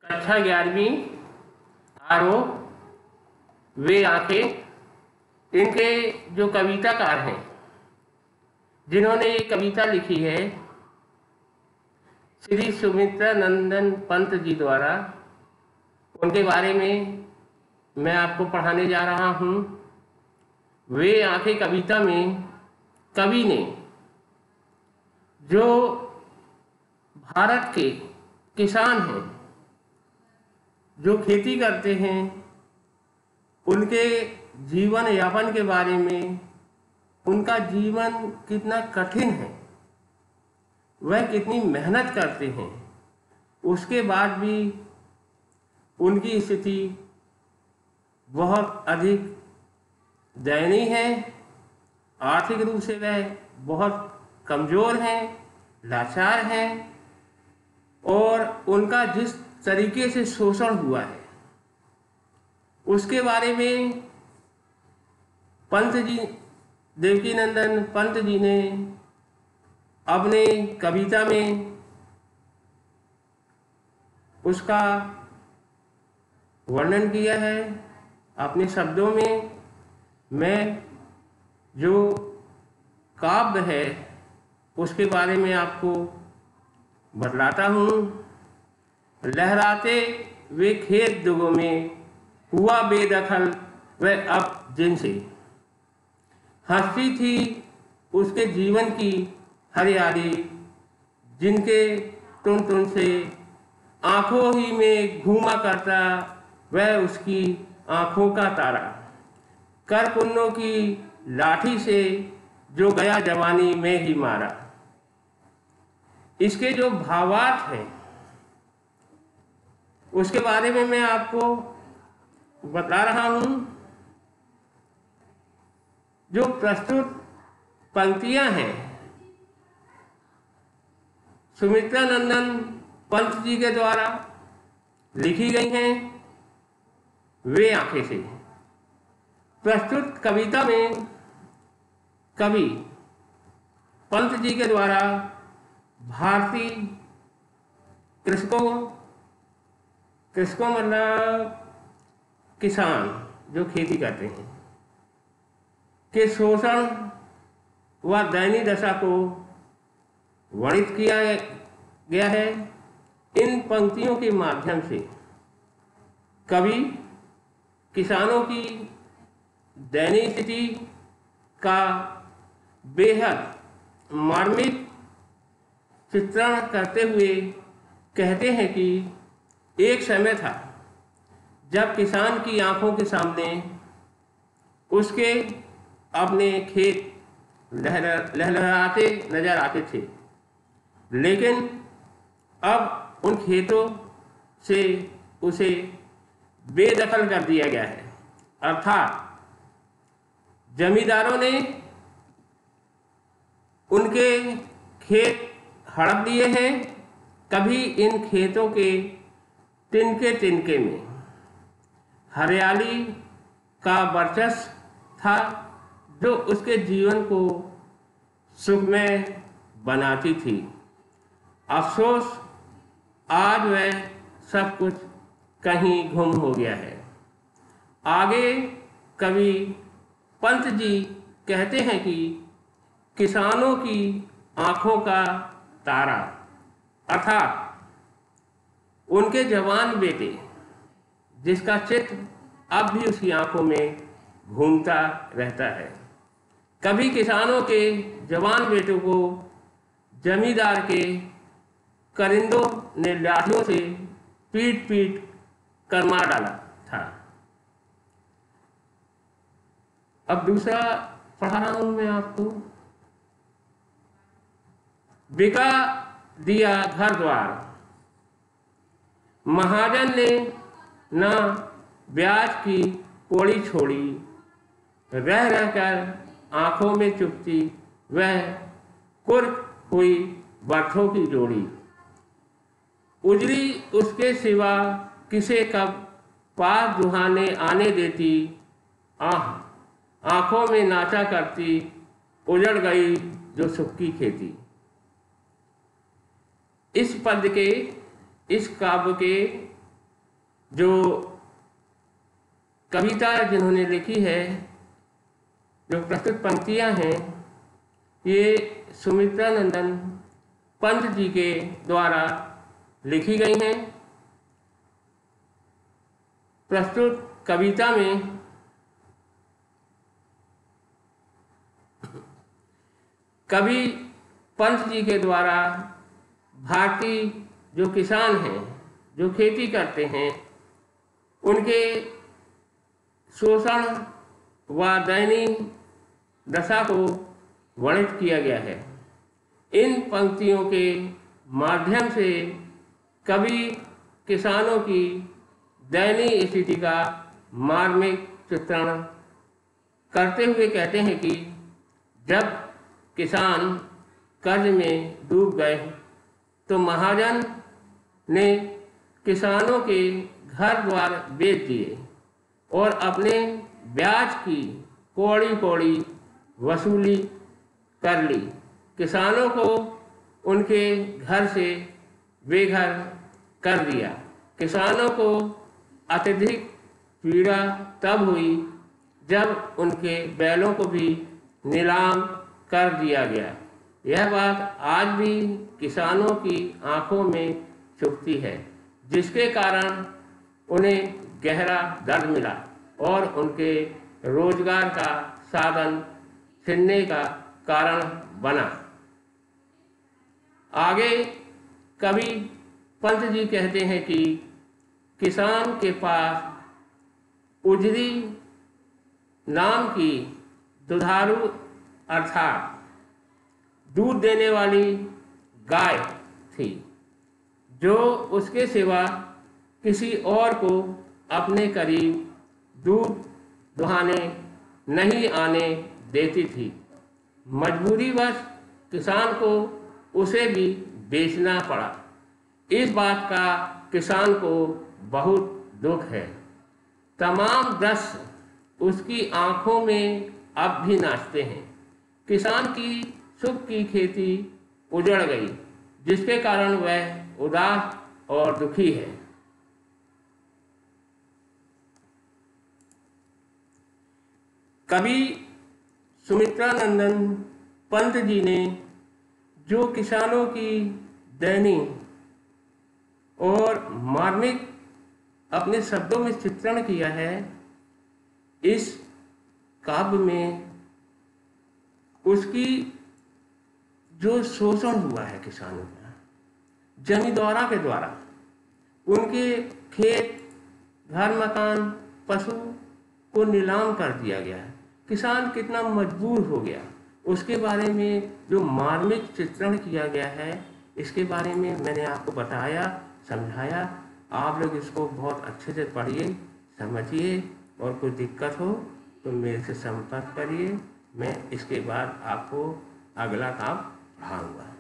कक्षा 11वीं आरो वे आंखें। इनके जो कविताकार हैं जिन्होंने ये कविता लिखी है श्री सुमित्रा नंदन पंत जी द्वारा, उनके बारे में मैं आपको पढ़ाने जा रहा हूँ। वे आंखें कविता में कवि ने जो भारत के किसान हैं, जो खेती करते हैं, उनके जीवन यापन के बारे में, उनका जीवन कितना कठिन है, वह कितनी मेहनत करते हैं, उसके बाद भी उनकी स्थिति बहुत अधिक दयनीय है। आर्थिक रूप से वह बहुत कमज़ोर हैं, लाचार हैं, और उनका जिस तरीके से शोषण हुआ है उसके बारे में पंत जी, देवकीनंदन पंत जी ने अपने कविता में उसका वर्णन किया है अपने शब्दों में। मैं जो काव्य है उसके बारे में आपको बतलाता हूँ। लहराते वे खेत दुगों में, हुआ बेदखल वह अब जिनसे। हंसती थी उसके जीवन की हरियाली, जिनके तुन तुन से आँखों ही में घूमा करता वह उसकी आँखों का तारा। कर पुन्नों की लाठी से जो गया जवानी में ही मारा। इसके जो भावार्थ हैं उसके बारे में मैं आपको बता रहा हूँ। जो प्रस्तुत पंक्तियाँ हैं सुमित्रा नंदन पंत जी के द्वारा लिखी गई हैं, वे आंखें से। प्रस्तुत कविता में कवि पंत जी के द्वारा भारतीय कृषकों मतलब किसान जो खेती करते हैं के शोषण व दयनीय दशा को वर्णित किया गया है। इन पंक्तियों के माध्यम से कवि किसानों की दयनीय स्थिति का बेहद मार्मिक चित्रण करते हुए कहते हैं कि एक समय था जब किसान की आंखों के सामने उसके अपने खेत लहलहाते नजर आते थे, लेकिन अब उन खेतों से उसे बेदखल कर दिया गया है। अर्थात जमींदारों ने उनके खेत हड़प लिए हैं। कभी इन खेतों के तिनके तिनके में हरियाली का वर्चस्व था जो उसके जीवन को सुखमय बनाती थी। अफसोस आज वह सब कुछ कहीं गुम हो गया है। आगे कवि पंत जी कहते हैं कि किसानों की आँखों का तारा अर्थात उनके जवान बेटे, जिसका चित्र अब भी उसकी आंखों में घूमता रहता है। कभी किसानों के जवान बेटों को जमींदार के करिंदों ने लाठियों से पीट पीट कर मार डाला था। अब दूसरा पढ़ा रहा हूं मैं आपको। बिका दिया घर द्वार, महाजन ने न ब्याज की पौड़ी छोड़ी। रह रहकर आँखों में चुभती वह कुर्क हुई बरथों की जोड़ी। उजड़ी उसके सिवा किसे कब पास दुहाने आने देती। आँखों में नाचा करती उजड़ गई जो सुख की खेती। इस पद के, इस काव्य के जो कविता जिन्होंने लिखी है, जो प्रस्तुत पंक्तियां हैं, ये सुमित्रा नंदन पंत जी के द्वारा लिखी गई हैं। प्रस्तुत कविता में कवि पंत जी के द्वारा भारतीय जो किसान हैं, जो खेती करते हैं, उनके शोषण व दयनीय दशा को वर्णित किया गया है। इन पंक्तियों के माध्यम से कवि किसानों की दयनीय स्थिति का मार्मिक चित्रण करते हुए कहते हैं कि जब किसान कर्ज में डूब गए तो महाजन ने किसानों के घर द्वार बेच दिए और अपने ब्याज की कौड़ी कौड़ी वसूली कर ली। किसानों को उनके घर से बेघर कर दिया। किसानों को अत्यधिक पीड़ा तब हुई जब उनके बैलों को भी नीलाम कर दिया गया। यह बात आज भी किसानों की आंखों में चुभती है, जिसके कारण उन्हें गहरा दर्द मिला और उनके रोजगार का साधन छिनने का कारण बना। आगे कवि पंत जी कहते हैं कि किसान के पास उजरी नाम की दुधारू अर्थात दूध देने वाली गाय थी, जो उसके सिवा किसी और को अपने करीब दूध दुहाने नहीं आने देती थी। मजबूरीवश किसान को उसे भी बेचना पड़ा। इस बात का किसान को बहुत दुख है। तमाम दृश्य उसकी आंखों में अब भी नाचते हैं। किसान की सुख की खेती उजड़ गई, जिसके कारण वह उदास और दुखी है। कवि सुमित्रा नंदन पंत जी ने जो किसानों की दयनीय और मार्मिक अपने शब्दों में चित्रण किया है, इस काव्य में उसकी जो शोषण हुआ है किसानों का जमींदारों के द्वारा, उनके खेत, घर, मकान, पशु को नीलाम कर दिया गया है। किसान कितना मजबूर हो गया, उसके बारे में जो मार्मिक चित्रण किया गया है, इसके बारे में मैंने आपको बताया, समझाया। आप लोग इसको बहुत अच्छे से पढ़िए, समझिए, और कोई दिक्कत हो तो मेरे से संपर्क करिए। मैं इसके बाद आपको अगला काम पढ़ाऊँगा।